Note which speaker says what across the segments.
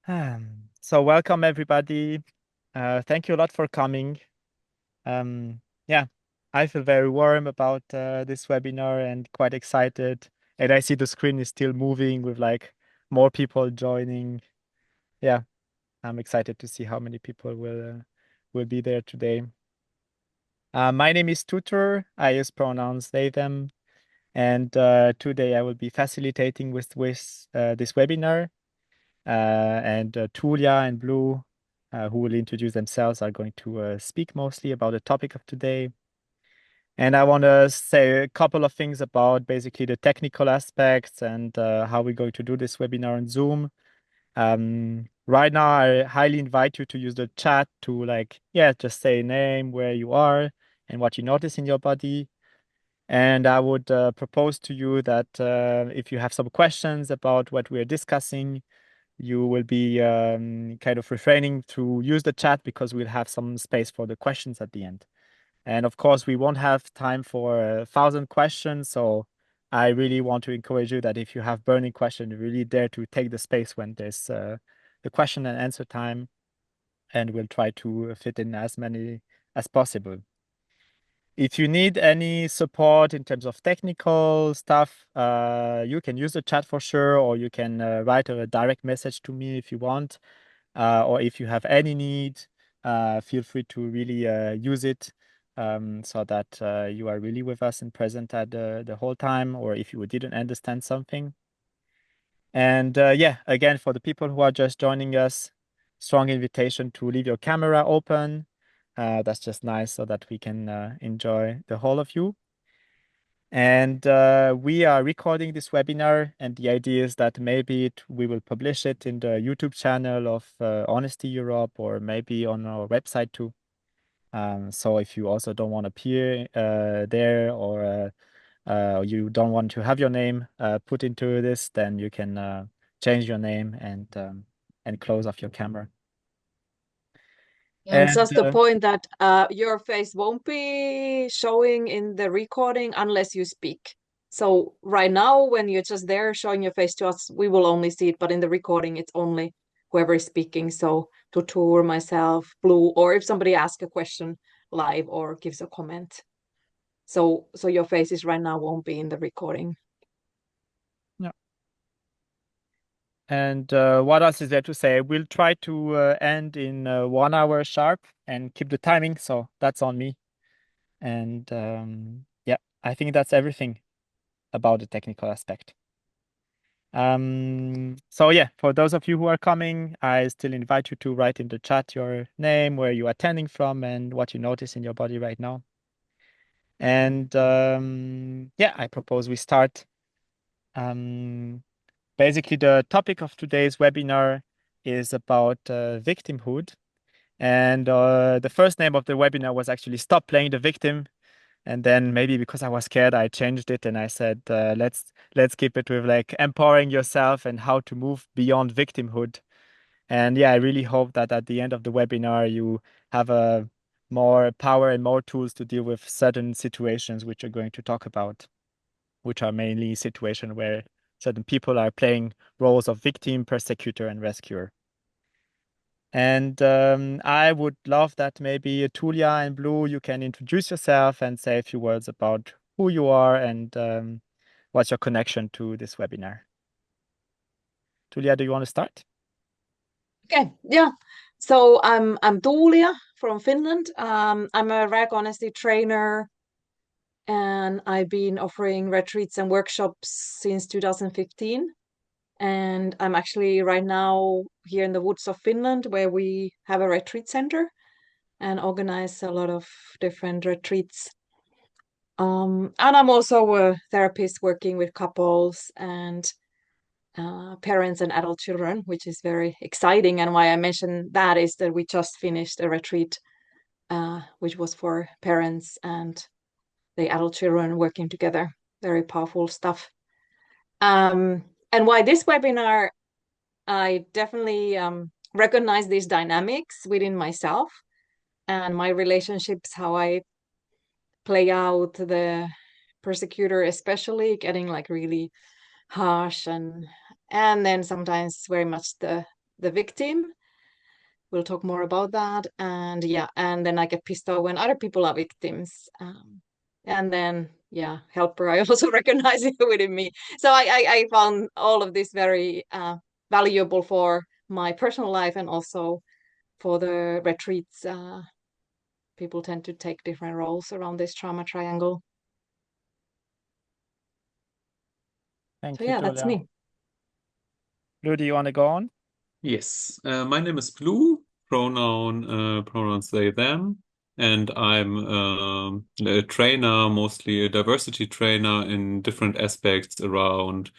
Speaker 1: So welcome everybody. Thank you a lot for coming. Yeah, I feel very warm about this webinar and quite excited. And I see the screen is still moving with like more people joining. Yeah, I'm excited to see how many people will be there today. My name is Tutor. I use pronouns they, them. And today I will be facilitating with this webinar. And Tulia and Blue, who will introduce themselves, are going to speak mostly about the topic of today. And I want to say a couple of things about basically the technical aspects and how we're going to do this webinar on Zoom. Right now, I highly invite you to use the chat to just say name, where you are, and what you notice in your body. And I would propose to you that if you have some questions about what we're discussing, you will be kind of refraining to use the chat because we'll have some space for the questions at the end. And of course, we won't have time for 1,000 questions. So I really want to encourage you that if you have burning questions, really dare to take the space when there's the question and answer time. And we'll try to fit in as many as possible. If you need any support in terms of technical stuff, you can use the chat for sure, or you can write a direct message to me if you want. Or if you have any need, feel free to really use it so that you are really with us and present at the whole time, or if you didn't understand something. And yeah, again, for the people who are just joining us, strong invitation to leave your camera open. That's just nice so that we can enjoy the whole of you. And we are recording this webinar, and the idea is that maybe we will publish it in the YouTube channel of Honesty Europe, or maybe on our website too. So if you also don't want to appear there, or you don't want to have your name put into this, then you can change your name and close off your camera.
Speaker 2: And
Speaker 1: And
Speaker 2: just the point that your face won't be showing in the recording unless you speak. So right now, when you're just there showing your face to us, we will only see it, but in the recording, it's only whoever is speaking. So Tutur, myself, Blue, or if somebody asks a question live or gives a comment. So your faces right now won't be in the recording.
Speaker 1: yeah. And what else is there to say? We'll try to end in 1 hour sharp and keep the timing. So that's on me. And yeah, I think that's everything about the technical aspect. So yeah, for those of you who are coming, I still invite you to write in the chat your name, where you're attending from, and what you notice in your body right now. And yeah, I propose we start. Basically, the topic of today's webinar is about victimhood. And the first name of the webinar was actually Stop Playing the Victim. And then maybe because I was scared, I changed it and I said, let's keep it with like empowering yourself and how to move beyond victimhood. And yeah, I really hope that at the end of the webinar, you have a more power and more tools to deal with certain situations which we're going to talk about, which are mainly situations where certain people are playing roles of victim, persecutor, and rescuer. And I would love that maybe Tulia and Blue, you can introduce yourself and say a few words about who you are and what's your connection to this webinar. Tulia, do you want to start?
Speaker 2: Okay, yeah. So I'm Tuulia from Finland. I'm a rag honesty trainer, and I've been offering retreats and workshops since 2015. And I'm actually right now here in the woods of Finland, where we have a retreat center and organize a lot of different retreats. And I'm also a therapist working with couples and parents and adult children, which is very exciting. And why I mention that is that we just finished a retreat, which was for parents and the adult children working together. Very powerful stuff. And why this webinar, I definitely recognize these dynamics within myself and my relationships, how I play out the persecutor, especially getting like really harsh and then sometimes very much the the victim. We'll talk more about that. And yeah, and then I get pissed off when other people are victims. And then yeah, helper, I also recognize it within me. So I found all of this very valuable for my personal life and also for the retreats. People tend to take different roles around this trauma triangle. So
Speaker 1: Thank you,
Speaker 2: yeah, that's
Speaker 1: Tulia.
Speaker 2: me.
Speaker 1: Lou, do you want to go on?
Speaker 3: Yes, my name is Blue, pronouns they, them, and I'm a trainer, mostly a diversity trainer in different aspects around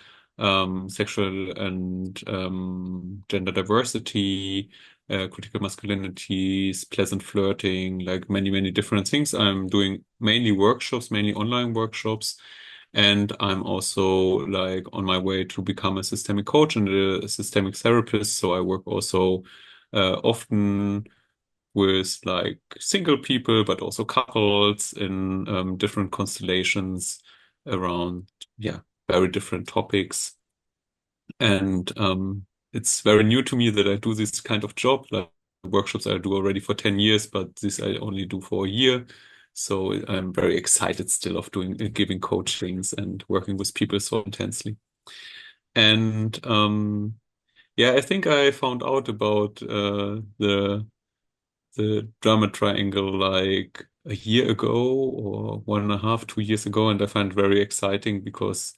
Speaker 3: sexual and gender diversity, critical masculinities, pleasant flirting, like many, many different things. I'm doing mainly workshops, mainly online workshops. And I'm also like on my way to become a systemic coach and a systemic therapist. So I work also often with like single people, but also couples in different constellations around, yeah, very different topics. And it's very new to me that I do this kind of job. Like workshops I do already for 10 years, but this I only do for a year. So I'm very excited still of doing giving coachings and working with people so intensely. And yeah, I think I found out about the drama triangle like a year ago or 1.5, 2 years ago, and I find it very exciting because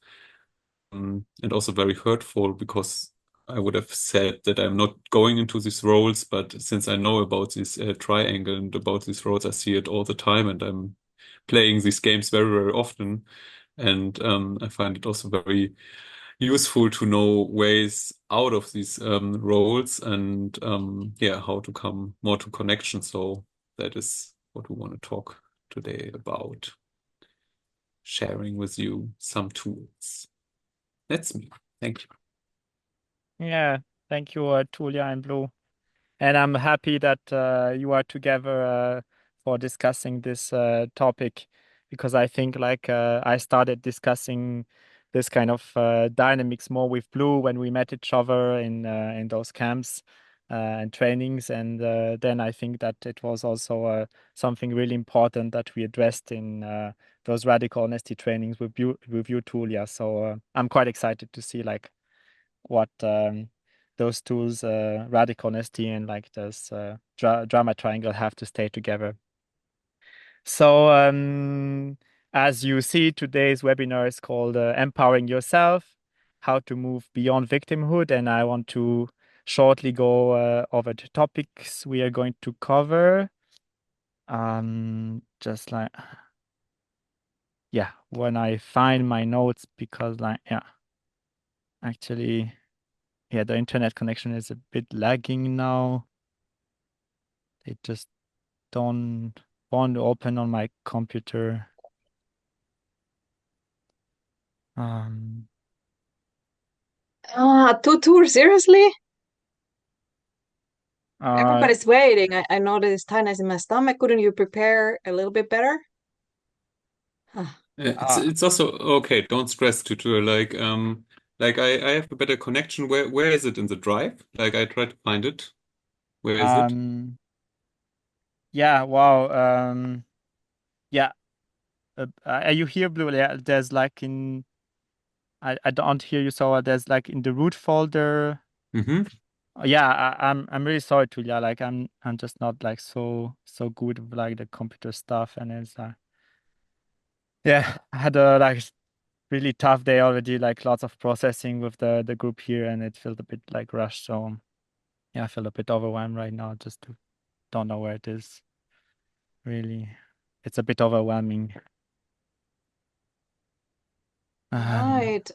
Speaker 3: and also very hurtful because I would have said that I'm not going into these roles, but since I know about this triangle and about these roles, I see it all the time, and I'm playing these games very, very often. And I find it also very useful to know ways out of these roles and yeah, how to come more to connection. So that is what we want to talk today about, sharing with you some tools. That's me. Thank you.
Speaker 1: Yeah, thank you, Tulia and Blue. And I'm happy that you are together for discussing this topic because I think like I started discussing this kind of dynamics more with Blue when we met each other in those camps and trainings, and then I think that it was also something really important that we addressed in those radical honesty trainings with you, Tulia. So I'm quite excited to see like what those tools, radical honesty and like this drama triangle, have to stay together. So as you see, today's webinar is called Empowering Yourself, How to Move Beyond Victimhood. And I want to shortly go over the topics we are going to cover. Just like, yeah, when I find my notes, because like, yeah, actually, yeah, the internet connection is a bit lagging now. They just don't want to open on my computer. Um,
Speaker 2: Two tours, seriously?
Speaker 1: uh,
Speaker 2: Everybody's waiting. I know that it's tightness in my stomach. Couldn't you prepare a little bit better? Ah,
Speaker 1: uh,
Speaker 3: It's also okay. Don't stress, tutor. Like I have a better connection. Where is it in the drive? Like I try to find it. Where is it?
Speaker 1: um, yeah, wow. Yeah, are you here, Blue? Yeah, there's like in, I don't hear you, so there's like in the root folder.
Speaker 3: Mm-hmm.
Speaker 1: Yeah, I'm really sorry, Tulia. Like I'm just not like so good with like the computer stuff, and it's yeah, I had a like really tough day already, like lots of processing with the group here, and it felt a bit like rushed. So yeah, I feel a bit overwhelmed right now. Just to don't know where it is. Really, it's a bit overwhelming. Um,
Speaker 2: right.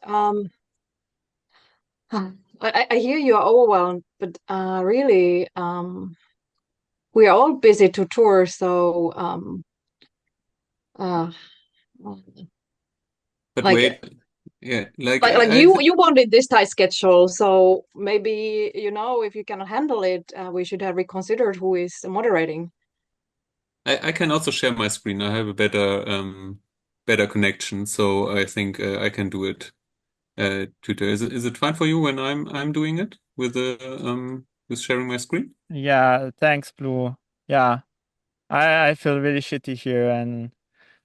Speaker 2: I hear you are overwhelmed, but really, we are all busy to tour, so uh,
Speaker 3: But
Speaker 2: like
Speaker 3: wait, yeah, like
Speaker 2: like
Speaker 3: I
Speaker 2: you wanted this tight schedule, so maybe if you cannot handle it, we should have reconsidered who is moderating.
Speaker 3: I can also share my screen. I have a better connection, so I think I can do it. Tutor, is it fine for you when I'm doing it with the with sharing my screen?
Speaker 1: Yeah, thanks, Blue. Yeah, I feel really shitty here, and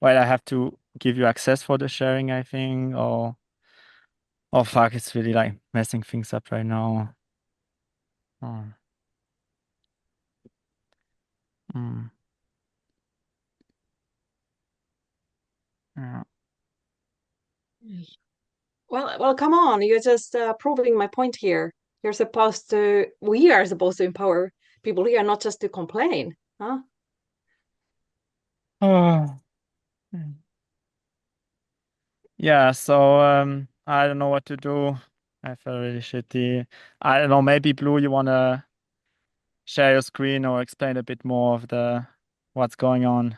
Speaker 1: well, I have to give you access for the sharing, I think. Oh fuck, it's really like messing things up right now. Oh. Mm. Yeah.
Speaker 2: Well, come on. You're just proving my point here. We are supposed to empower people here, not just to complain, huh?
Speaker 1: Oh. Mm. Yeah, so I don't know what to do. I feel really shitty. I don't know, maybe Blue, you wanna share your screen or explain a bit more of the what's going on?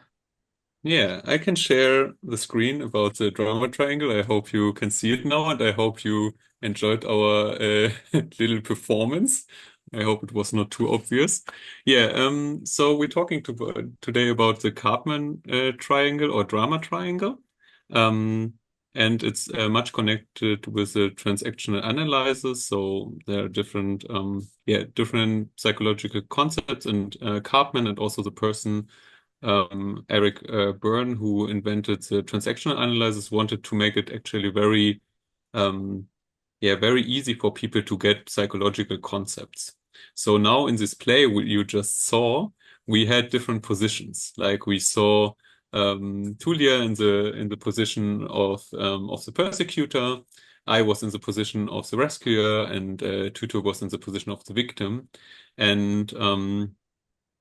Speaker 3: Yeah, I can share the screen about the drama triangle. I hope you can see it now, and I hope you enjoyed our little performance. I hope it was not too obvious. Yeah, so we're talking today about the Karpman triangle or drama triangle. Um, and it's much connected with the transactional analysis. So there are different psychological concepts, and Karpman and also the person Eric Byrne, who invented the transactional analysis, wanted to make it actually um, very easy for people to get psychological concepts. So now in this play you just saw, we had different positions. Like we saw Tulia in the position of the persecutor. I was in the position of the rescuer, and Tutu was in the position of the victim. And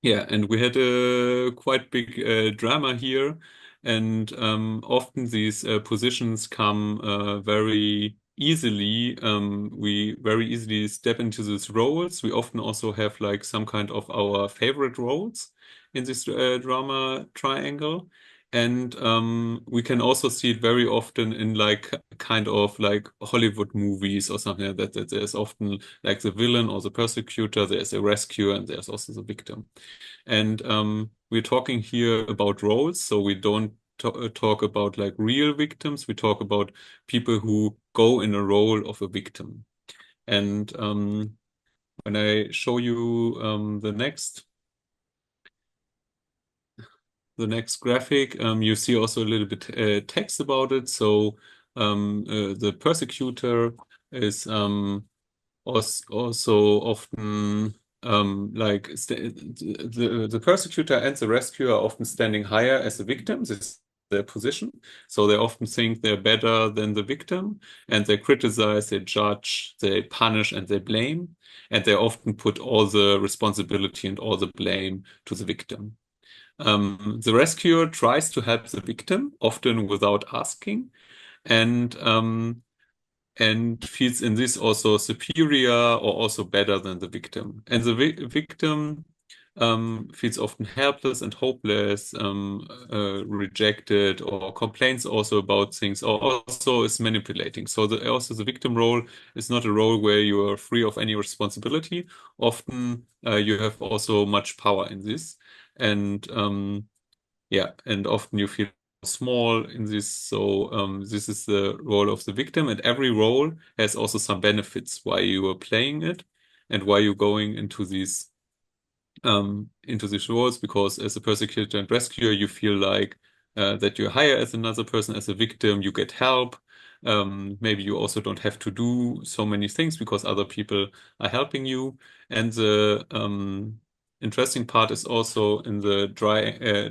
Speaker 3: and we had a quite big drama here, and often these positions come very easily. We very easily step into these roles. We often also have like some kind of our favorite roles in this drama triangle. And we can also see it very often in like kind of like Hollywood movies or something like that. That there's often like the villain or the persecutor, there's a rescuer, and there's also the victim. And we're talking here about roles, so we don't talk about like real victims. We talk about people who go in a role of a victim. And when I show you the next graphic, you see also a little bit text about it. So the persecutor is also often like the persecutor and the rescuer are often standing higher as the victim. This is their position. So they often think they're better than the victim, and they criticize, they judge, they punish, and they blame. And they often put all the responsibility and all the blame to the victim. The rescuer tries to help the victim, often without asking, and feels in this also superior or also better than the victim. And the victim feels often helpless and hopeless, rejected, or complains also about things, or also is manipulating. So also the victim role is not a role where you are free of any responsibility. Often you have also much power in this. And and often you feel small in this. So this is the role of the victim, and every role has also some benefits why you are playing it and why you're going into these roles. Because as a persecutor and rescuer, you feel like that you're higher as another person. As a victim, you get help. Maybe you also don't have to do so many things because other people are helping you. And the interesting part is also in the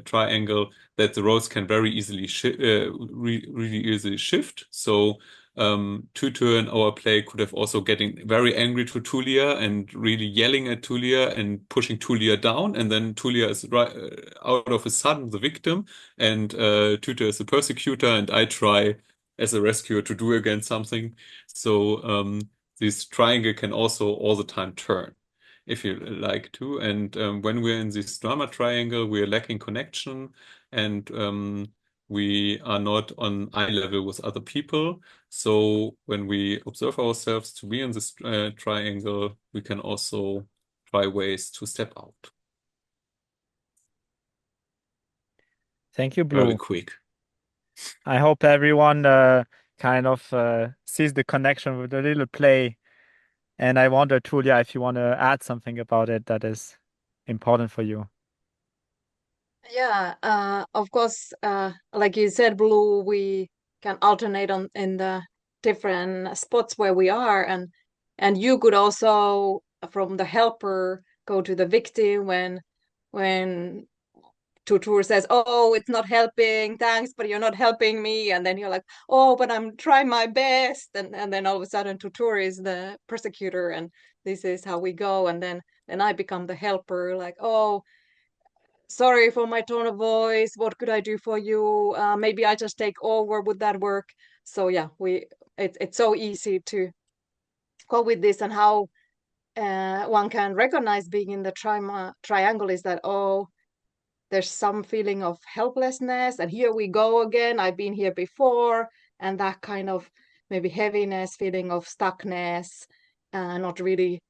Speaker 3: triangle that the roles can very easily really easily shift. So Tutu in our play could have also getting very angry to Tulia and really yelling at Tulia and pushing Tulia down, and then Tulia is right out of a sudden the victim, and Tutu is the persecutor, and I try as a rescuer to do again something. So this triangle can also all the time turn if you like to. And when we're in this drama triangle, we're lacking connection, and we are not on eye level with other people. So when we observe ourselves to be in this triangle, we can also try ways to step out.
Speaker 1: Thank you,
Speaker 3: Very
Speaker 1: Blue.
Speaker 3: quick.
Speaker 1: I hope everyone kind of sees the connection with the little play. And I wonder, Tulia, if you want to add something about it that is important for you.
Speaker 2: Yeah, of course, like you said, Blue, we can alternate on in the different spots where we are, and you could also, from the helper, go to the victim when tutor says, "Oh, it's not helping, thanks, but you're not helping me," and then you're like, "Oh, but I'm trying my best," and then all of a sudden tutor is the persecutor, and this is how we go, and then I become the helper, like, "Oh, sorry for my tone of voice. What could I do for you? Maybe I just take over. Would that work?" So yeah, it's so easy to go with this, and how one can recognize being in the triangle is that, oh, there's some feeling of helplessness, and here we go again. I've been here before, and that kind of maybe heaviness, feeling of stuckness, not really,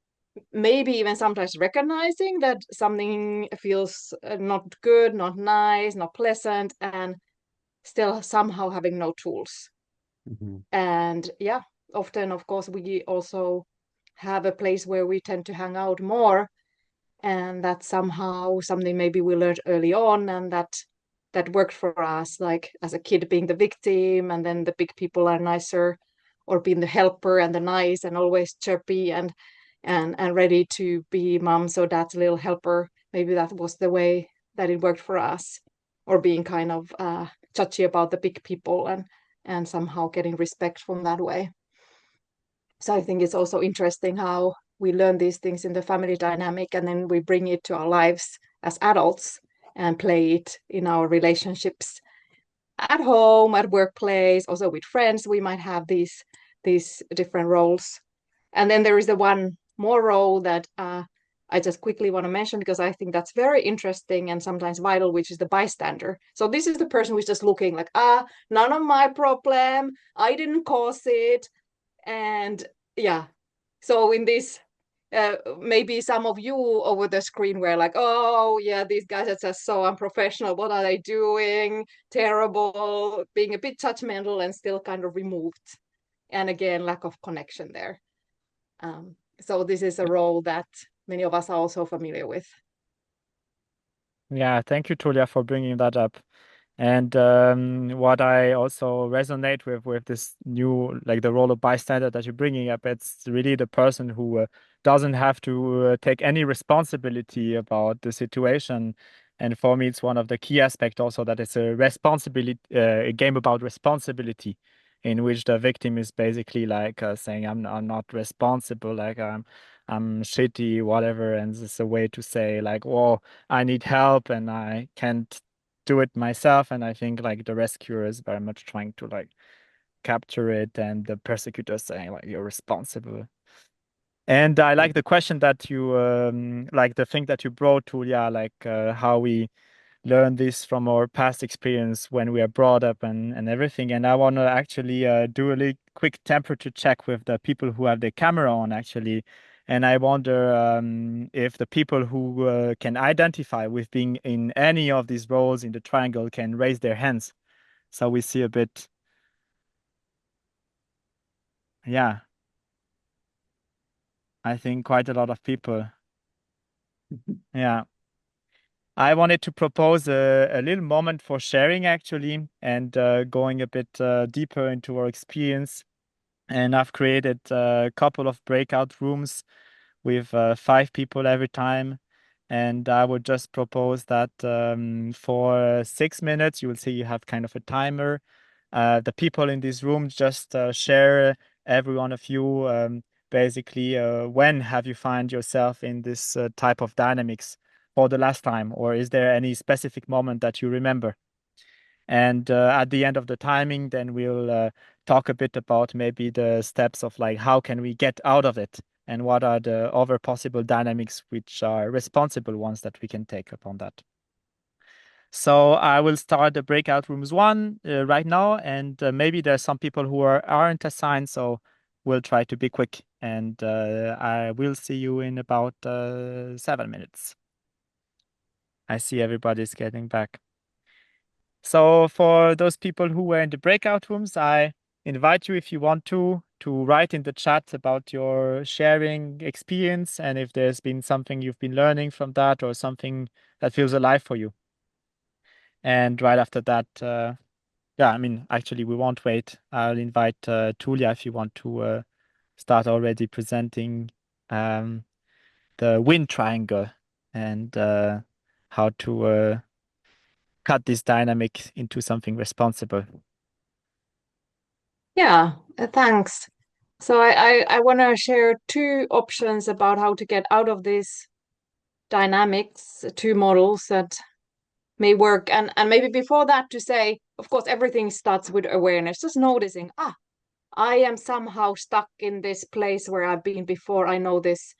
Speaker 2: maybe even sometimes recognizing that something feels not good, not nice, not pleasant, and still somehow having no tools. And yeah, often, of course, we also have a place where we tend to hang out more, and that's somehow something maybe we learned early on, and that worked for us, like as a kid being the victim, and then the big people are nicer, or being the helper and the nice and always chirpy and ready to be mom's or dad's little helper. Maybe that was the way that it worked for us, or being kind of touchy about the big people and somehow getting respect from that way. So I think it's also interesting how we learn these things in the family dynamic, and then we bring it to our lives as adults and play it in our relationships at home, at workplace, also with friends. We might have these different roles. And then there is the one more role that I just quickly want to mention, because I think that's very interesting and sometimes vital, which is the bystander. So this is the person who's just looking like, none of my problem. I didn't cause it. And yeah, so in this, maybe some of you over the screen were like, "Oh yeah, these guys are just so unprofessional. What are they doing? Terrible," being a bit judgmental and still kind of removed. And again, lack of connection there. So this is a role that many of us are also familiar with.
Speaker 1: Yeah, thank you, Tulia, for bringing that up. And what I also resonate with this new, like the role of bystander that you're bringing up, it's really the person who doesn't have to take any responsibility about the situation. And for me, it's one of the key aspects also that it's a responsibility, a game about responsibility, in which the victim is basically like saying, I'm not responsible, like I'm shitty, whatever. And this is a way to say like, oh, I need help and I can't do it myself. And I think like the rescuer is very much trying to like capture it, and the persecutor is saying like you're responsible. And I like the question that you like the thing that you brought to, yeah, like how we learn this from our past experience when we are brought up and everything. And I want to actually do a really quick temperature check with the people who have their camera on actually. And I wonder if the people who can identify with being in any of these roles in the triangle can raise their hands. So we see a bit, yeah, I think quite a lot of people. Yeah. I wanted to propose a little moment for sharing actually, and going a bit deeper into our experience. And I've created a couple of breakout rooms with 5 people every time. And I would just propose that for 6 minutes, you will see you have kind of a timer. The people in this room just share, every one of you, basically, when have you find yourself in this type of dynamics for the last time? Or is there any specific moment that you remember? And at the end of the timing, then we'll talk a bit about maybe the steps of like how can we get out of it, and what are the other possible dynamics which are responsible ones that we can take upon that. So I will start the breakout rooms one right now, and maybe there's some people who aren't assigned, so we'll try to be quick, and I will see you in about 7 minutes. I see everybody's getting back. So for those people who were in the breakout rooms, I invite you, if you want to, to write in the chat about your sharing experience and if there's been something you've been learning from that or something that feels alive for you. And right after that, yeah, I mean, actually, we won't wait. I'll invite Tulia if you want to start already presenting the wind triangle and how to cut this dynamic into something responsible.
Speaker 2: Yeah, thanks. So I want to share two options about how to get out of these dynamics, two models that may work. And maybe before that to say, of course, everything starts with awareness, just noticing, I am somehow stuck in this place where I've been before. I know this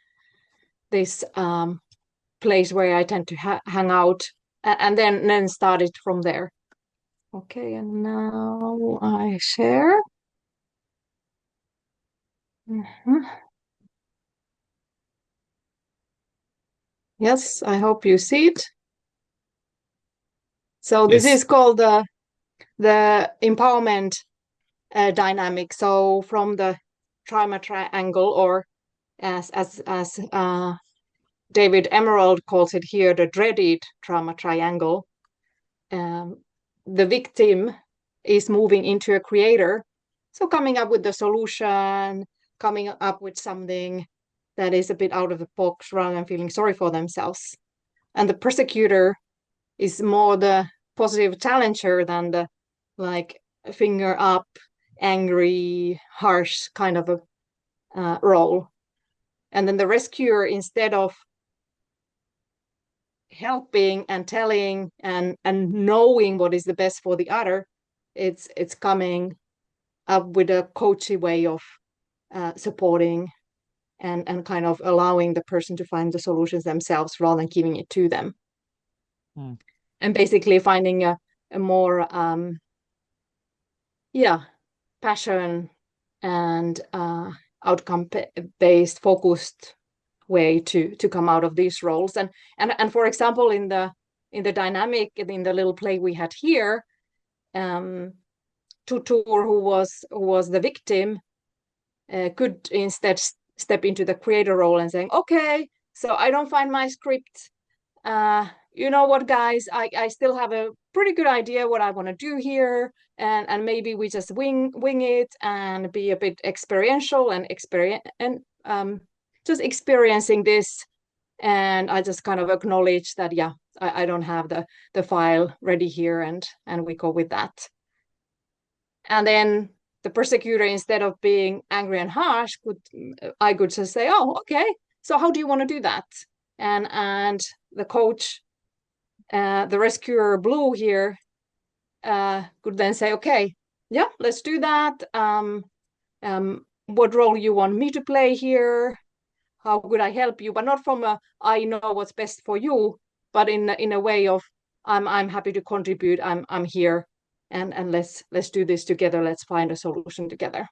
Speaker 2: place where I tend to hang out, and then start it from there. Okay, and now I share. Yes, I hope you see it. So this
Speaker 3: Yes.
Speaker 2: is called the empowerment dynamic. So from the trauma triangle, or as David Emerald calls it here, the dreaded trauma triangle, the victim is moving into a creator. So coming up with the solution, coming up with something that is a bit out of the box rather than feeling sorry for themselves. And the persecutor is more the positive challenger than the like finger up, angry, harsh kind of a role. And then the rescuer, instead of helping and telling and knowing what is the best for the other, it's coming up with a coachy way of supporting and kind of allowing the person to find the solutions themselves rather than giving it to them. And basically finding a more passion and outcome-based, focused way to come out of these roles. And for example, in the dynamic, in the little play we had here, Tutur, who was the victim, could instead step into the creator role and saying, okay, so I don't find my script. You know what, guys, I still have a pretty good idea what I want to do here, and maybe we just wing it and be a bit experiential and just experiencing this. And I just kind of acknowledge that, yeah, I don't have the file ready here, and we go with that. And then the persecutor, instead of being angry and harsh, I could just say, oh, okay, so how do you want to do that? And the coach, the rescuer Blue here, could then say, okay, yeah, let's do that. What role you want me to play here? How could I help you? But not from a I know what's best for you, but in a way of I'm happy to contribute. I'm here, and let's do this together. Let's find a solution together.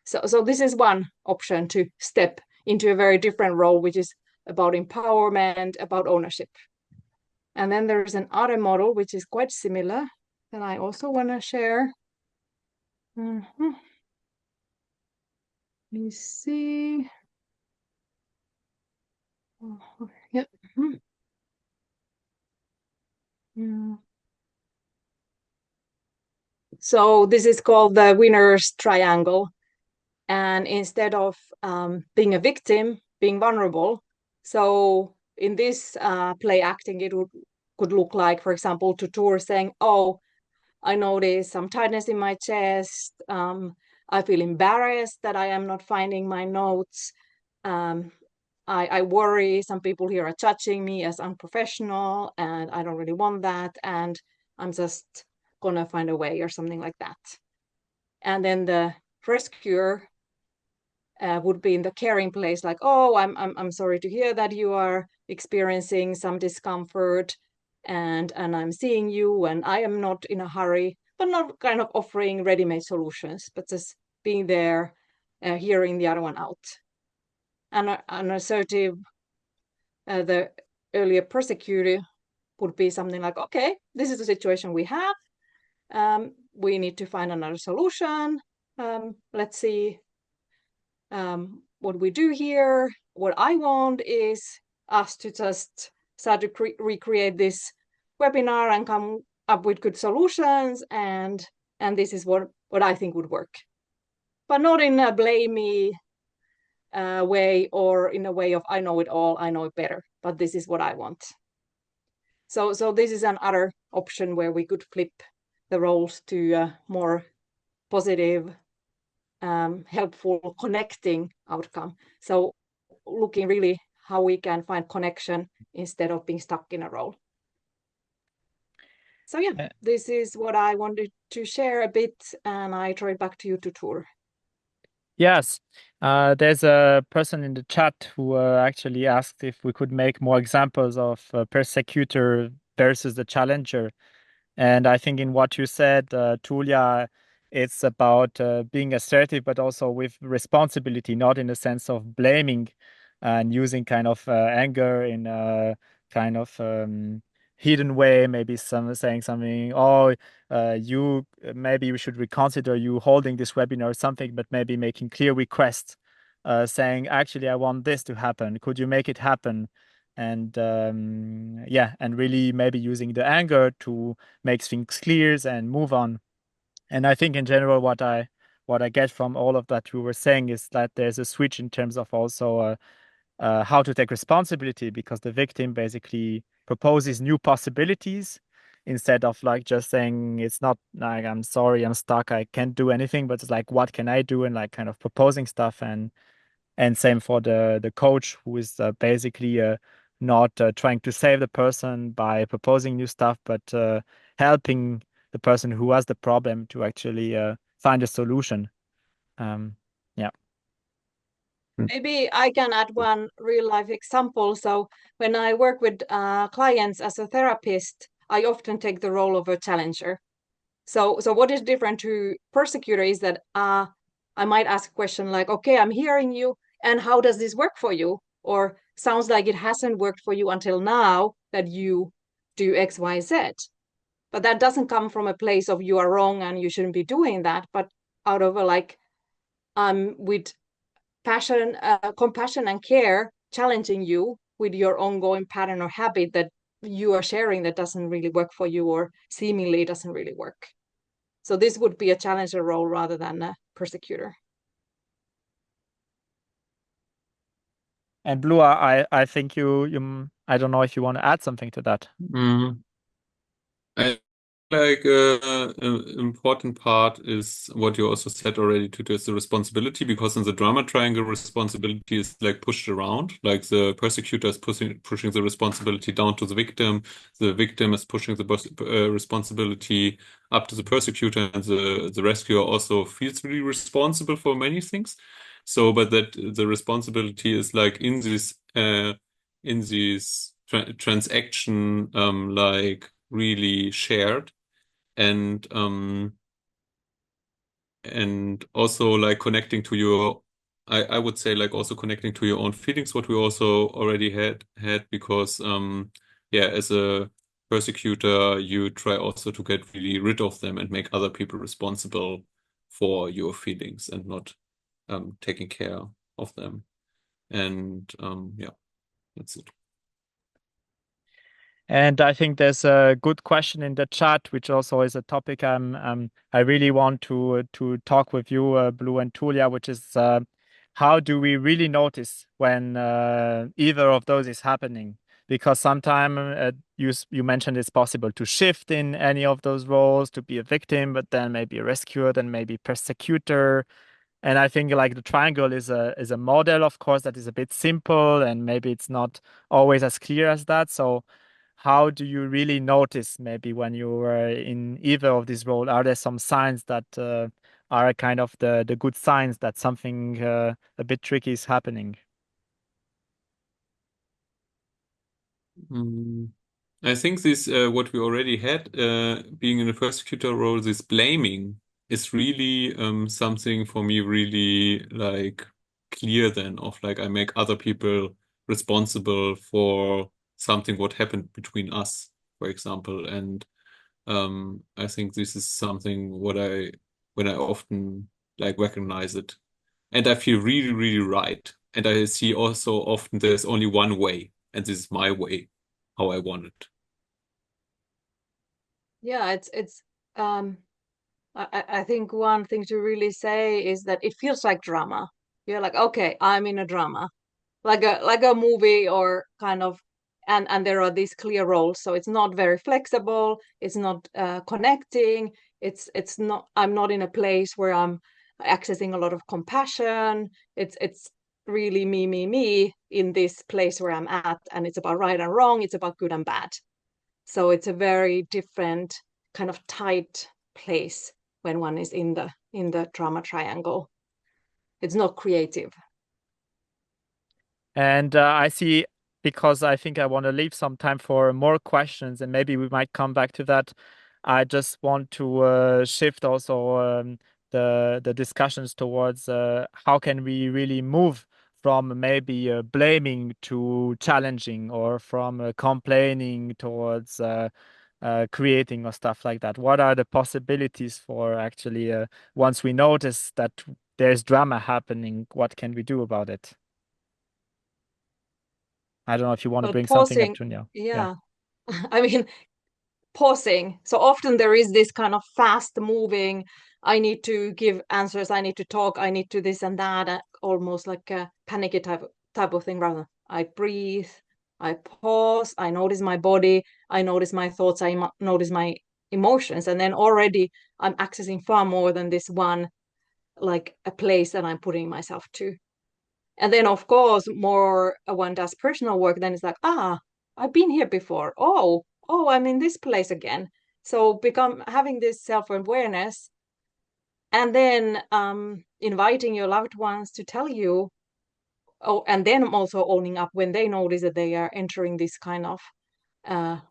Speaker 2: So this is one option, to step into a very different role, which is about empowerment, about ownership. And then there's another model which is quite similar that I also want to share. Let me see. Yep. So this is called the winner's triangle. And instead of being a victim, being vulnerable. So in this play acting, it could look like, for example, Tutur saying, oh, I notice some tightness in my chest. I feel embarrassed that I am not finding my notes. I worry some people here are judging me as unprofessional, and I don't really want that. And I'm just gonna find a way, or something like that. And then the rescuer would be in the caring place, like, oh, I'm sorry to hear that you are experiencing some discomfort, and I'm seeing you, and I am not in a hurry, but not kind of offering ready-made solutions, but just being there, hearing the other one out. And an assertive, the earlier persecutor, would be something like, okay, this is the situation we have. We need to find another solution. Let's see what we do here. What I want is us to just start to recreate this webinar and come up with good solutions, and this is what I think would work, but not in a blamey way or in a way of I know it all, I know it better, but this is what I want. So this is another option where we could flip the roles to a more positive, helpful, connecting outcome. So looking really how we can find connection instead of being stuck in a role. So yeah, this is what I wanted to share a bit, and I throw it back to you, Tutur.
Speaker 1: Yes, there's a person in the chat who actually asked if we could make more examples of persecutor versus the challenger. And I think in what you said, Tulia, it's about being assertive, but also with responsibility, not in the sense of blaming and using kind of anger in a kind of hidden way, maybe saying something, oh, you maybe we should reconsider you holding this webinar or something, but maybe making clear requests, saying, actually, I want this to happen. Could you make it happen? And yeah, and really maybe using the anger to make things clear and move on. And I think in general, what I get from all of that you were saying is that there's a switch in terms of also how to take responsibility, because the victim basically proposes new possibilities instead of like just saying it's not like I'm sorry, I'm stuck, I can't do anything, but it's like what can I do, and like kind of proposing stuff. And same for the coach, who is basically not trying to save the person by proposing new stuff, but helping the person who has the problem to actually find a solution. Yeah.
Speaker 2: Maybe I can add one real life example. So when I work with clients as a therapist, I often take the role of a challenger. So what is different to persecutor is that I might ask a question like, okay, I'm hearing you, and how does this work for you? Or sounds like it hasn't worked for you until now that you do X, Y, Z. But that doesn't come from a place of you are wrong and you shouldn't be doing that, but out of a like, with passion, compassion and care, challenging you with your ongoing pattern or habit that you are sharing that doesn't really work for you or seemingly doesn't really work. So this would be a challenger role rather than a persecutor.
Speaker 1: And Blue, I think you I don't know if you want to add something to that.
Speaker 3: I like important part is what you also said already to is the responsibility, because in the drama triangle, responsibility is like pushed around, like the persecutor is pushing the responsibility down to the victim is pushing the responsibility up to the persecutor, and the rescuer also feels really responsible for many things. So, but that the responsibility is like in this transaction, like really shared, and also like connecting to your, I would say like also connecting to your own feelings, what we also already had because yeah, as a persecutor you try also to get really rid of them and make other people responsible for your feelings and not taking care of them. And yeah, that's it.
Speaker 1: And I think there's a good question in the chat, which also is a topic I really want to talk with you, Blue and Tulia, which is how do we really notice when either of those is happening? Because sometimes you mentioned it's possible to shift in any of those roles, to be a victim, but then maybe a rescuer, then maybe persecutor. And I think like the triangle is a model, of course, that is a bit simple, and maybe it's not always as clear as that. So how do you really notice maybe when you are in either of these roles? Are there some signs that are kind of the good signs that something a bit tricky is happening?
Speaker 3: I think this what we already had being in a persecutor role, this blaming is really something for me really like clear then of like I make other people responsible for something what happened between us, for example. And I think this is something what I when I often like recognize it. and I feel really, really right. And I see also often there's only one way, and this is my way, how I want it.
Speaker 2: Yeah, it's um I think one thing to really say is that it feels like drama. You're like, okay, I'm in a drama, like a movie or kind of, and there are these clear roles, so it's not very flexible. It's not connecting. It's not. I'm not in a place where I'm accessing a lot of compassion. It's really me in this place where I'm at, and it's about right and wrong. It's about good and bad. So it's a very different kind of tight place when one is in the drama triangle. It's not creative.
Speaker 1: And I see, because I think I want to leave some time for more questions, and maybe we might come back to that. I just want to shift also the discussions towards how can we really move from maybe blaming to challenging, or from complaining towards creating or stuff like that. What are the possibilities for actually once we notice that there's drama happening, what can we do about it? I don't know if you want to
Speaker 2: Well,
Speaker 1: bring something up,
Speaker 2: pausing,
Speaker 1: Junya. Yeah.
Speaker 2: yeah. I mean, pausing. So often there is this kind of fast moving, I need to give answers, I need to talk, I need to this and that, almost like a panicky type of thing. Rather, I breathe, I pause, I notice my body, I notice my thoughts, notice my emotions, and then already I'm accessing far more than this one, like a place that I'm putting myself to. And then, of course, more one does personal work, then it's like, I've been here before. Oh, I'm in this place again. So become having this self-awareness, and then inviting your loved ones to tell you, oh, and then also owning up when they notice that they are entering this kind of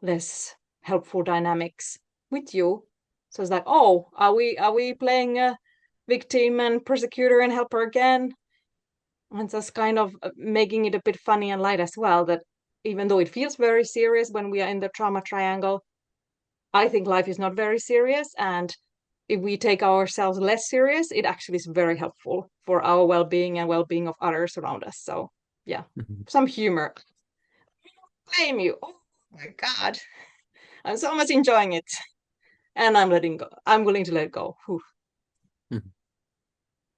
Speaker 2: less helpful dynamics with you. So it's like, oh, are we playing a victim and persecutor and helper again? And just kind of making it a bit funny and light as well, that even though it feels very serious when we are in the trauma triangle, I think life is not very serious. And if we take ourselves less serious, it actually is very helpful for our well-being and well-being of others around us. So yeah,
Speaker 3: Mhm.
Speaker 2: some humor. Blame you. Oh my God. I'm so much enjoying it. And I'm letting go. I'm willing to let go. Whew.
Speaker 3: Mhm.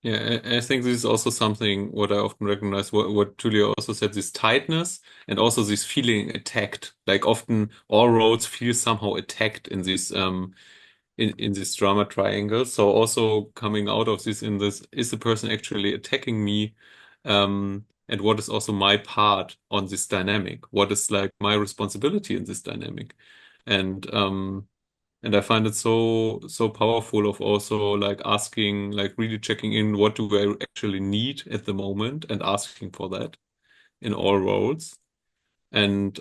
Speaker 3: Yeah, I think this is also something what I often recognize, what Julia also said, this tightness and also this feeling attacked. Like often all roads feel somehow attacked in this drama triangle. So also coming out of this in this, is the person actually attacking me? And what is also my part on this dynamic? What is like my responsibility in this dynamic? And and I find it so powerful of also like asking, like really checking in, what do I actually need at the moment, and asking for that in all roles. And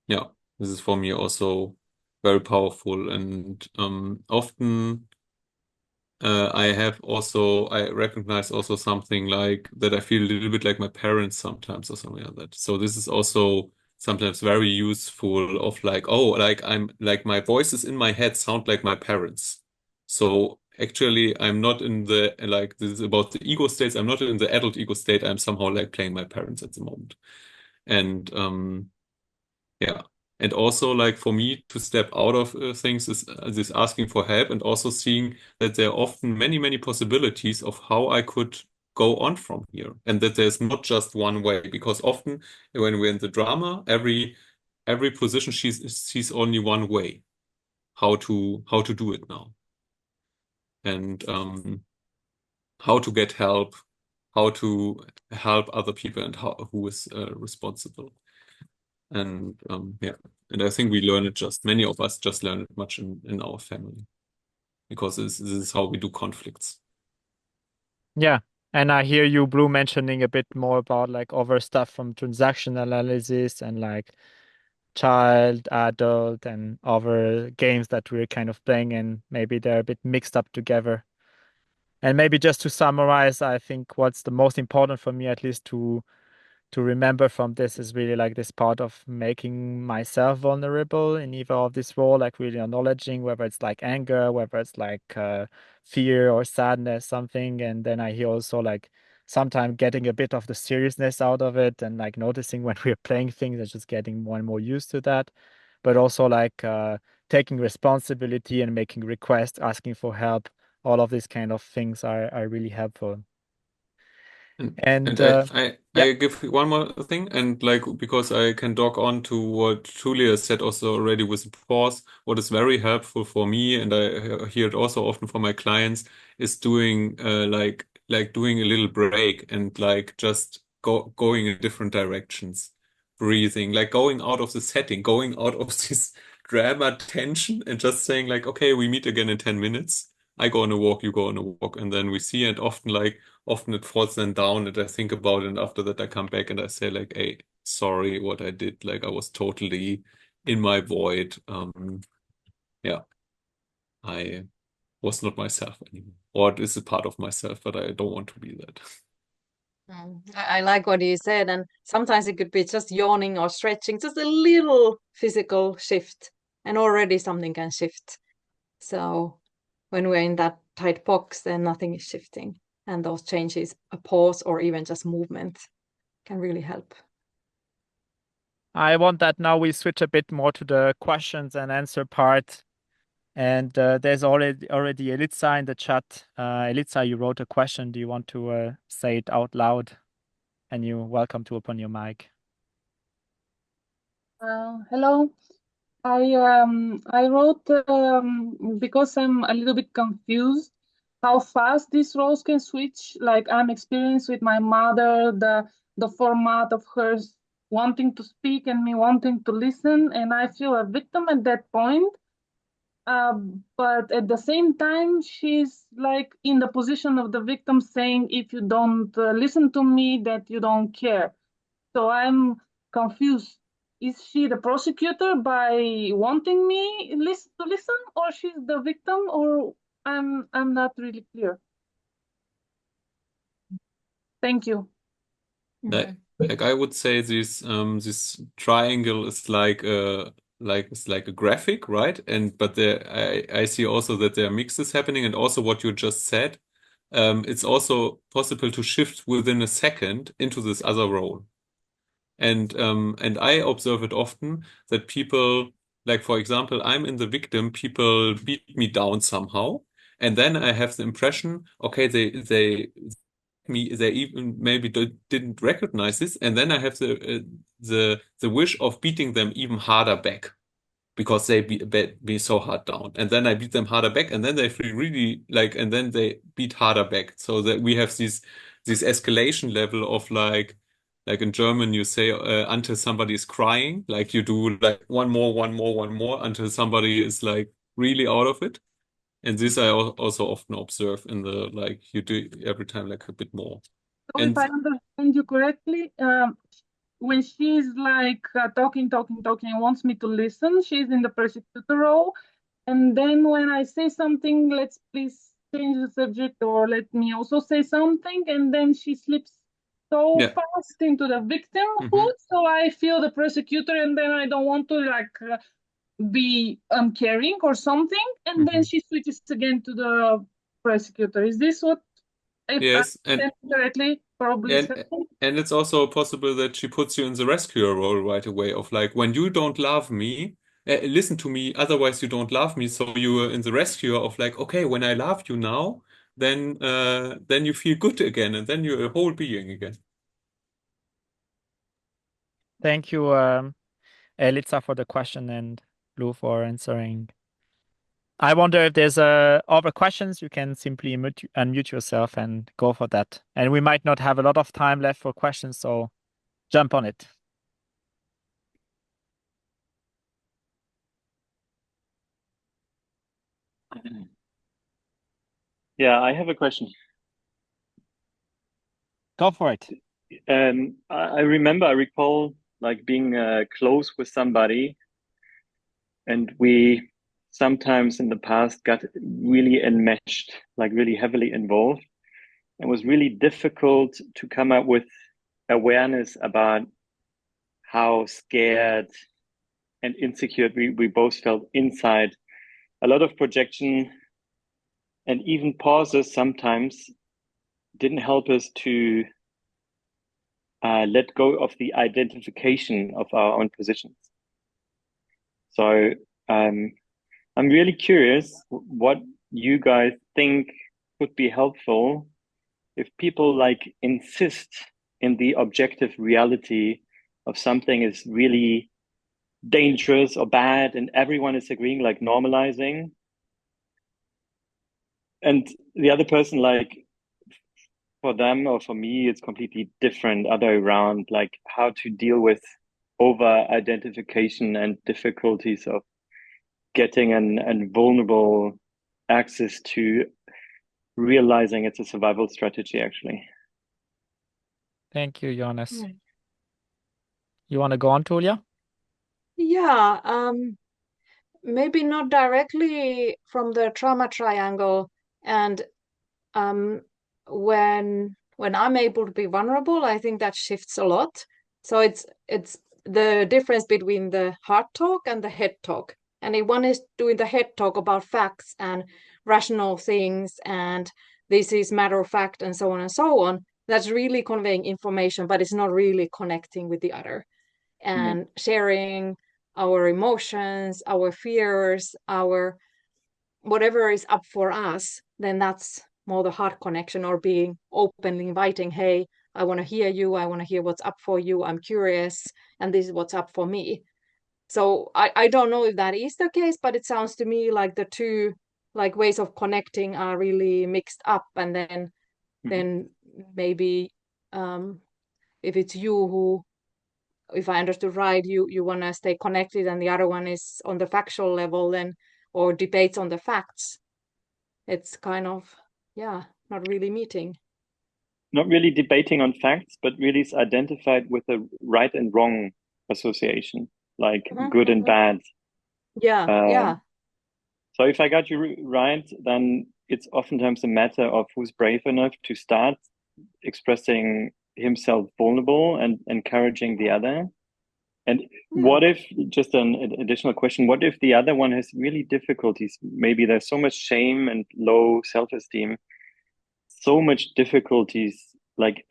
Speaker 3: yeah, this is for me also very powerful. And often I recognize also something like that. I feel a little bit like my parents sometimes, or something like that. So this is also sometimes very useful of like, oh, like I'm like my voices in my head sound like my parents. So actually I'm not in the, like, this is about the ego states. I'm not in the adult ego state. I'm somehow like playing my parents at the moment. And yeah. And also, like, for me to step out of things is this asking for help, and also seeing that there are often many, many possibilities of how I could go on from here, and that there's not just one way. Because often when we're in the drama, every position sees only one way how to do it now, and how to get help, how to help other people, and who is responsible. And yeah, and I think we learn it just, many of us just learn it much in our family, because this is how we do conflicts.
Speaker 1: Yeah. And I hear you, Blue, mentioning a bit more about like other stuff from transaction analysis and like child, adult, and other games that we're kind of playing, and maybe they're a bit mixed up together. And maybe just to summarize, I think what's the most important for me, at least, to to remember from this is really like this part of making myself vulnerable in either of this role, like really acknowledging whether it's like anger, whether it's like fear or sadness, something. And then I hear also like sometimes getting a bit of the seriousness out of it and like noticing when we're playing things and just getting more and more used to that. But also like taking responsibility and making requests, asking for help. All of these kind of things are really helpful. And
Speaker 3: And I
Speaker 1: yeah.
Speaker 3: give one more thing, and like because I can dock on to what Julia said also already with the pause, what is very helpful for me, and I hear it also often from my clients, is doing like doing a little break and like just going in different directions, breathing, like going out of the setting, going out of this drama tension, and just saying like, okay, we meet again in 10 minutes. I go on a walk, you go on a walk, and then we see. And often it falls then down and I think about it, and after that I come back and I say like, hey, sorry what I did. Like I was totally in my void. Yeah, I was not myself anymore. Or it is a part of myself, but I don't want to be that.
Speaker 2: I like what you said, and sometimes it could be just yawning or stretching, just a little physical shift, and already something can shift. So when we're in that tight box, then nothing is shifting, and those changes, a pause or even just movement, can really help.
Speaker 1: I want that now we switch a bit more to the questions and answer part. And there's already Elitsa in the chat. Elitsa, you wrote a question. Do you want to say it out loud? And you're welcome to open your mic.
Speaker 4: Hello. I wrote because I'm a little bit confused how fast these roles can switch. Like I'm experienced with my mother, the format of her wanting to speak and me wanting to listen, and I feel a victim at that point. But at the same time, she's like in the position of the victim, saying, "If you don't listen to me, that you don't care." So I'm confused. Is she the prosecutor by wanting me to listen, or she's the victim, or I'm not really clear. Thank you.
Speaker 3: Like I would say this triangle is like a graphic, right? And but there I see also that there are mixes happening, and also what you just said, it's also possible to shift within a second into this other role. And I observe it often that people, like for example, I'm in the victim, people beat me down somehow, and then I have the impression, okay, they even maybe didn't recognize this, and then I have the wish of beating them even harder back because they beat me so hard down, and then I beat them harder back, and then they feel really like, and then they beat harder back, so that we have this escalation level of like in German you say until somebody is crying, like you do like one more, one more, one more until somebody is like really out of it. And this I also often observe in the like you do every time like a bit more.
Speaker 4: So
Speaker 3: And
Speaker 4: if I understand you correctly, when she's like talking, and wants me to listen, she's in the prosecutor role. And then when I say something, let's please change the subject, or let me also say something, and then she slips so
Speaker 3: yeah.
Speaker 4: fast into the victimhood. So I feel the prosecutor, and then I don't want to like be uncaring or something, and then she switches again to the prosecutor. Is this what, if
Speaker 3: Yes,
Speaker 4: I understand correctly, probably is happening?
Speaker 3: and it's also possible that she puts you in the rescuer role right away of like when you don't love me, listen to me, otherwise you don't love me. So you are in the rescuer of like, okay, when I love you now, then you feel good again, and then you're a whole being again.
Speaker 1: Thank you, Elitsa, for the question, and Blue for answering. I wonder if there's other questions. You can simply unmute yourself and go for that. And we might not have a lot of time left for questions, so jump on it.
Speaker 5: Yeah, I have a question.
Speaker 1: Go for it.
Speaker 5: I recall like being close with somebody, and we sometimes in the past got really enmeshed, like really heavily involved. It was really difficult to come up with awareness about how scared and insecure we both felt inside. A lot of projection and even pauses sometimes didn't help us to let go of the identification of our own positions. So I'm really curious what you guys think would be helpful if people like insist in the objective reality of something is really dangerous or bad and everyone is agreeing, like normalizing, and the other person, like for them or for me it's completely different other way around, like how to deal with over identification and difficulties of getting an vulnerable access to realizing it's a survival strategy actually.
Speaker 1: Thank you, Jonas.
Speaker 2: Right.
Speaker 1: You want to go on, Tulia?
Speaker 2: Yeah, maybe not directly from the trauma triangle. And when I'm able to be vulnerable, I think that shifts a lot. So it's the difference between the heart talk and the head talk. And if one is doing the head talk about facts and rational things, and this is matter of fact, and so on and so on, that's really conveying information, but it's not really connecting with the other and sharing our emotions, our fears, our whatever is up for us. Then that's more the heart connection, or being openly inviting, hey, I want to hear you, I want to hear what's up for you, I'm curious, and this is what's up for me. So I don't know if that is the case, but it sounds to me like the two like ways of connecting are really mixed up. And then maybe if it's you who, if I understood right, you want to stay connected, and the other one is on the factual level, then, or debates on the facts. It's kind of, yeah, not really meeting.
Speaker 5: Not really debating on facts, but really is identified with a right and wrong association, like good and bad.
Speaker 2: Yeah.
Speaker 5: So if I got you right, then it's oftentimes a matter of who's brave enough to start expressing himself vulnerable and encouraging the other. And what if, just an additional question, what if the other one has really difficulties? Maybe there's so much shame and low self-esteem, so much difficulties like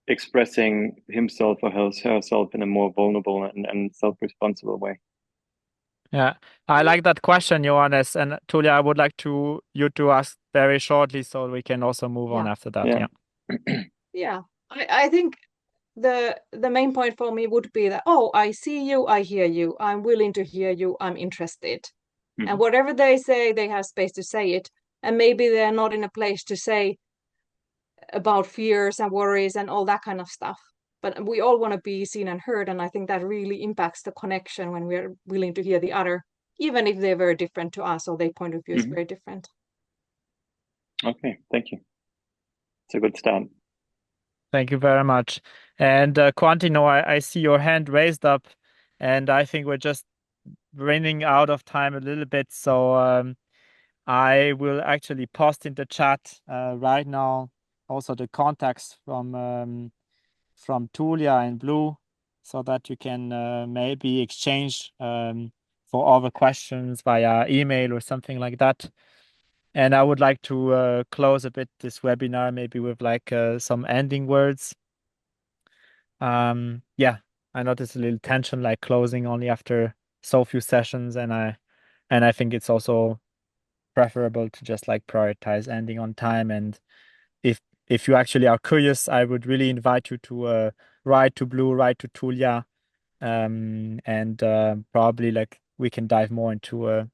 Speaker 5: expressing himself or herself in a more vulnerable and self-responsible way.
Speaker 1: Yeah, I like that question, Johannes. And Tulia, I would like you to ask very shortly so we can also move on after that.
Speaker 2: Yeah. I think the main point for me would be that, oh, I see you, I hear you, I'm willing to hear you, I'm interested. And whatever they say, they have space to say it. And maybe they're not in a place to say about fears and worries and all that kind of stuff. But we all want to be seen and heard. And I think that really impacts the connection when we're willing to hear the other, even if they're very different to us or their point of view is very different.
Speaker 5: Okay, thank you. It's a good start.
Speaker 1: Thank you very much. And Quantino, I see your hand raised up, and I think we're just running out of time a little bit. So I will actually post in the chat right now also the contacts from Tulia and Blue, so that you can maybe exchange for all the questions via email or something like that. And I would like to close a bit this webinar maybe with like some ending words. Yeah, I noticed a little tension, like closing only after so few sessions, and I think it's also preferable to just like prioritize ending on time. And if you actually are curious, I would really invite you to write to Blue, write to Tulia, and probably like we can dive more into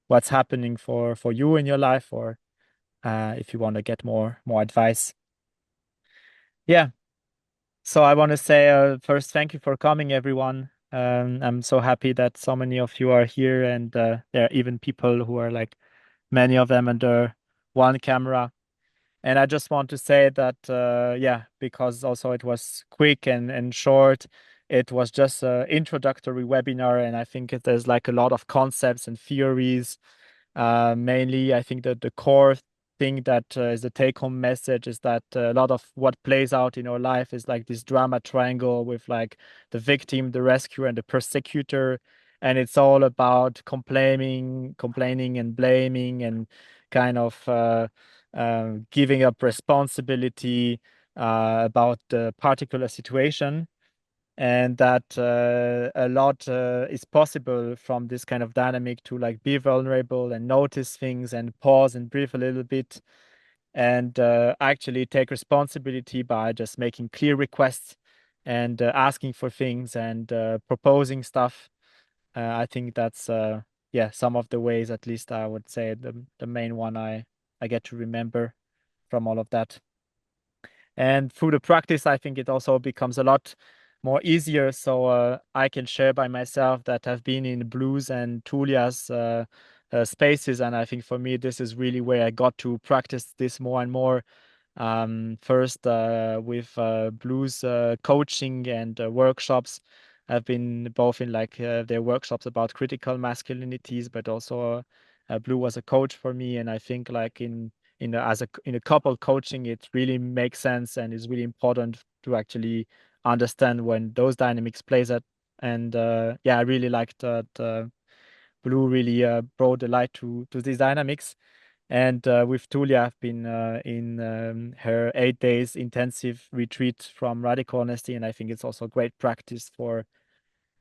Speaker 1: what's happening for you in your life, or if you want to get more advice. Yeah. So I want to say first, thank you for coming, everyone. I'm so happy that so many of you are here, and there are even people who are like many of them under one camera. And I just want to say that, yeah, because also it was quick and short, it was just an introductory webinar. And I think there's like a lot of concepts and theories. Mainly, I think that the core thing that is the take-home message is that a lot of what plays out in our life is like this drama triangle with like the victim, the rescuer, and the persecutor, and it's all about complaining and blaming and kind of giving up responsibility about the particular situation, and that a lot is possible from this kind of dynamic to like be vulnerable and notice things and pause and breathe a little bit and actually take responsibility by just making clear requests and asking for things and proposing stuff. I think that's yeah, some of the ways, at least I would say the main one I get to remember from all of that. And through the practice, I think it also becomes a lot more easier. So I can share by myself that I've been in Blue's and Tulia's spaces. And I think for me, this is really where I got to practice this more and more. First with Blue's coaching and workshops. I've been both in like their workshops about critical masculinities, but also Blue was a coach for me. And I think like in a couple coaching, it really makes sense and is really important to actually understand when those dynamics plays it. And yeah, I really liked that Blue really brought the light to these dynamics. And with Tulia, I've been in her 8 days intensive retreat from radical honesty, and I think it's also great practice for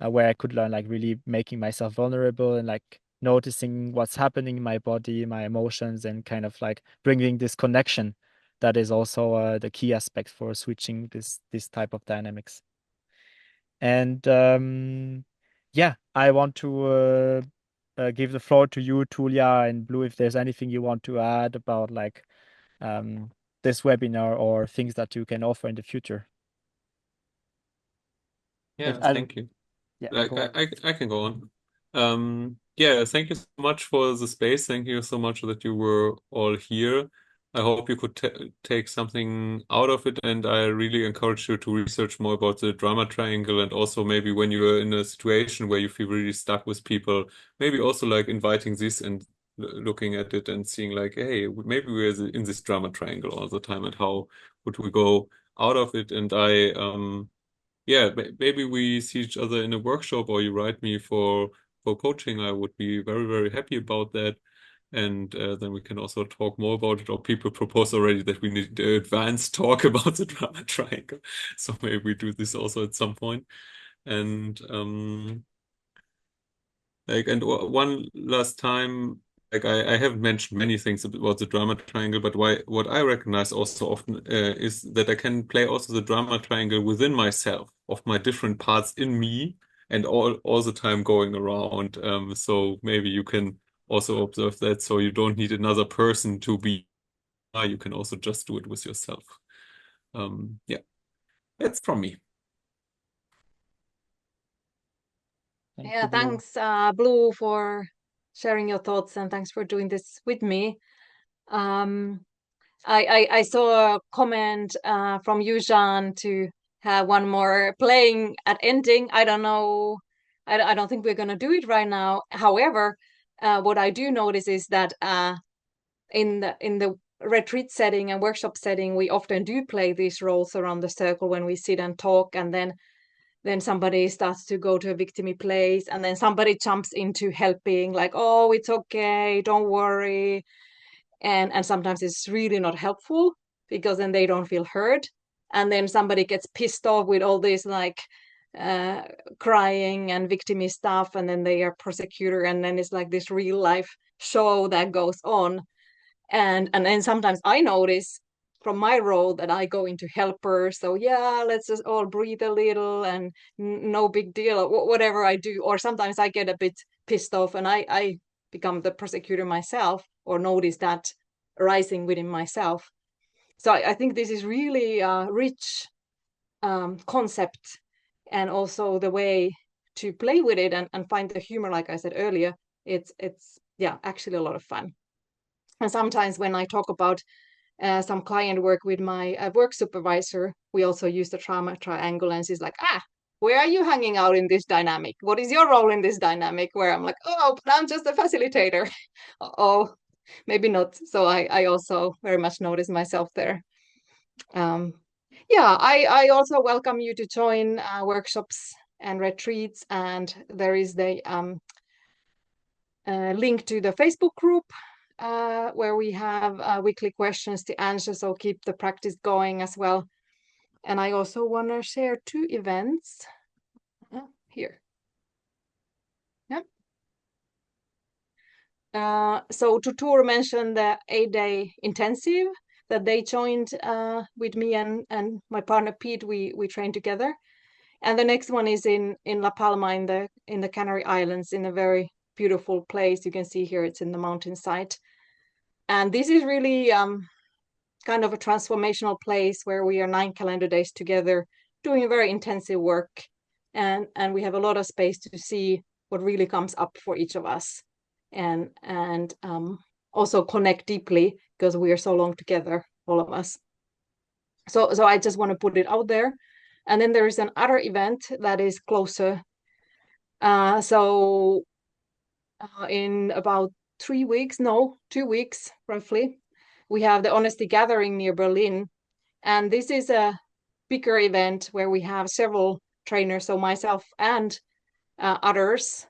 Speaker 1: where I could learn like really making myself vulnerable and like noticing what's happening in my body, my emotions, and kind of like bringing this connection. That is also the key aspect for switching this type of dynamics. And yeah, I want to give the floor to you, Tulia and Blue, if there's anything you want to add about like this webinar or things that you can offer in the future.
Speaker 3: Yeah, thank you.
Speaker 1: Yeah,
Speaker 3: Like I can go on. Yeah, thank you so much for the space. Thank you so much that you were all here. I hope you could take something out of it, and I really encourage you to research more about the drama triangle, and also maybe when you're in a situation where you feel really stuck with people, maybe also like inviting this and looking at it and seeing like, hey, maybe we're in this drama triangle all the time, and how would we go out of it? And yeah, maybe we see each other in a workshop, or you write me for coaching. I would be very, very happy about that. And then we can also talk more about it. Or people propose already that we need advanced talk about the drama triangle. So maybe we do this also at some point. And one last time, like I haven't mentioned many things about the drama triangle, but what I recognize also often is that I can play also the drama triangle within myself of my different parts in me, and all the time going around. So maybe you can also observe that. So you don't need another person to be. You can also just do it with yourself. Yeah, that's from me.
Speaker 2: Yeah, thanks, Blue, for sharing your thoughts, and thanks for doing this with me. I saw a comment from you, Jean, to have one more playing at ending. I don't know. I don't think we're gonna do it right now. However, what I do notice is that in the retreat setting and workshop setting, we often do play these roles around the circle when we sit and talk, and then somebody starts to go to a victimy place, and then somebody jumps into helping, like, oh, it's okay, don't worry. And sometimes it's really not helpful, because then they don't feel heard. And then somebody gets pissed off with all this like crying and victimy stuff, and then they are persecutor, and then it's like this real life show that goes on. And then sometimes I notice from my role that I go into helper. So yeah, let's just all breathe a little, and no big deal, whatever I do. Or sometimes I get a bit pissed off, and I become the prosecutor myself, or notice that rising within myself. So I think this is really a rich concept, and also the way to play with it and find the humor. Like I said earlier, it's yeah, actually a lot of fun. And sometimes when I talk about some client work with my work supervisor, we also use the trauma triangle, and she's like, where are you hanging out in this dynamic? What is your role in this dynamic? Where I'm like, oh, but I'm just a facilitator. Oh, maybe not. So I also very much notice myself there. Yeah, I also welcome you to join workshops and retreats, and there is the link to the Facebook group where we have weekly questions to answer, so keep the practice going as well. And I also want to share 2 events here. Yeah. So Tutur mentioned the 8-day intensive that they joined with me and my partner Pete. We trained together, and the next one is in La Palma in the Canary Islands, in a very beautiful place. You can see here it's in the mountainside, and this is really kind of a transformational place where we are 9 calendar days together doing very intensive work, and we have a lot of space to see what really comes up for each of us, and also connect deeply because we are so long together, all of us. So I just want to put it out there. And then there is another event that is closer. In about 2 weeks roughly, we have the Honesty Gathering near Berlin. And this is a bigger event where we have several trainers, so myself and others,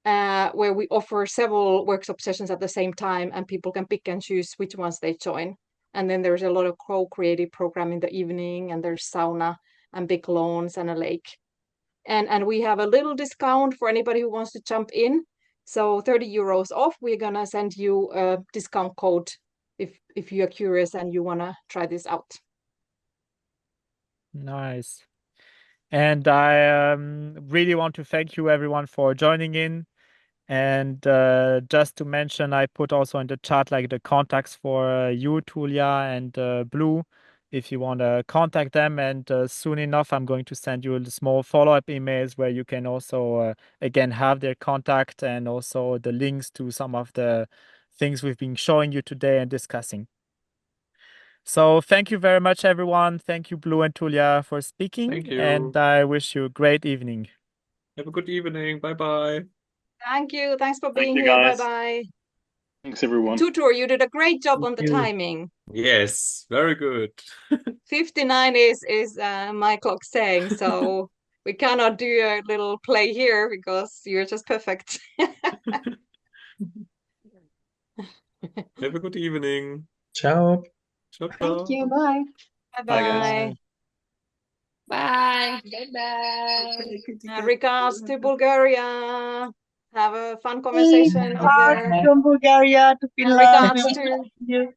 Speaker 2: where we offer several workshop sessions at the same time, and people can pick and choose which ones they join. And then there's a lot of co-creative program in the evening, and there's sauna and big lawns and a lake. And we have a little discount for anybody who wants to jump in. So 30 euros off. We're gonna send you a discount code if you're curious and you wanna try this out.
Speaker 1: Nice. And I really want to thank you everyone for joining in. And just to mention, I put also in the chat like the contacts for you, Tulia, and Blue, if you want to contact them. And soon enough, I'm going to send you small follow-up emails where you can also, again, have their contact and also the links to some of the things we've been showing you today and discussing. So thank you very much, everyone. Thank you, Blue and Tulia, for speaking.
Speaker 3: Thank you.
Speaker 1: And I wish you a great evening.
Speaker 3: Have a good evening. Bye-bye.
Speaker 2: Thank you. Thanks for
Speaker 5: Thank
Speaker 2: being
Speaker 5: you,
Speaker 2: here.
Speaker 5: guys.
Speaker 2: Bye-bye.
Speaker 5: Thanks, everyone.
Speaker 2: Tutur, you did a great job on the
Speaker 1: you.
Speaker 2: timing.
Speaker 3: Yes, very good.
Speaker 2: 59 is my clock saying, so we cannot do a little play here because you're just perfect.
Speaker 3: Have a good evening.
Speaker 6: Ciao.
Speaker 3: Ciao,
Speaker 2: Thank
Speaker 3: ciao.
Speaker 2: you. Bye.
Speaker 5: Bye, guys.
Speaker 2: Bye.
Speaker 7: Bye.
Speaker 2: Regards to Bulgaria. Have a fun conversation up there.
Speaker 7: From Bulgaria to
Speaker 2: And
Speaker 7: Finland.
Speaker 2: regards to